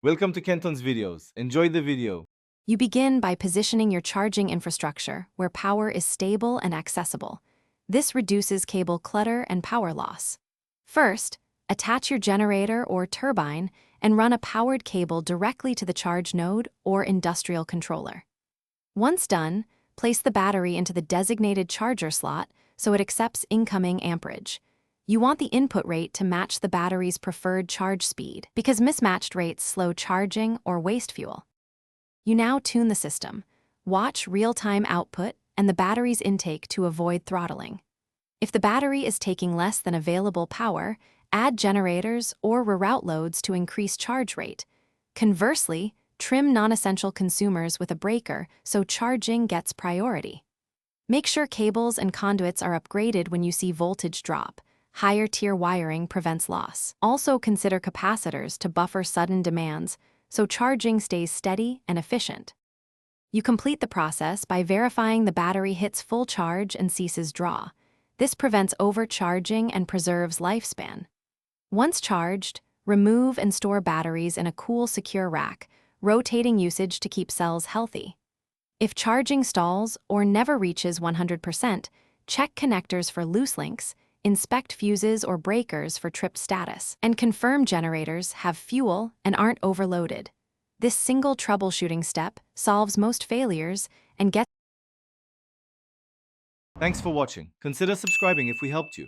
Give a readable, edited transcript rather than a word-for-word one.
Welcome to Kenton's videos. Enjoy the video. You begin by positioning your charging infrastructure where power is stable and accessible. This reduces cable clutter and power loss. First, attach your generator or turbine and run a powered cable directly to the charge node or industrial controller. Once done, place the battery into the designated charger slot so it accepts incoming amperage. You want the input rate to match the battery's preferred charge speed because mismatched rates slow charging or waste fuel. You now tune the system. Watch real-time output and the battery's intake to avoid throttling. If the battery is taking less than available power, add generators or reroute loads to increase charge rate. Conversely, trim non-essential consumers with a breaker so charging gets priority. Make sure cables and conduits are upgraded when you see voltage drop. Higher-tier wiring prevents loss. Also consider capacitors to buffer sudden demands, so charging stays steady and efficient. You complete the process by verifying the battery hits full charge and ceases draw. This prevents overcharging and preserves lifespan. Once charged, remove and store batteries in a cool, secure rack, rotating usage to keep cells healthy. If charging stalls or never reaches 100%, check connectors for loose links, inspect fuses or breakers for trip status, and confirm generators have fuel and aren't overloaded. This single troubleshooting step solves most failures and gets Thanks for watching. Consider subscribing if we helped you.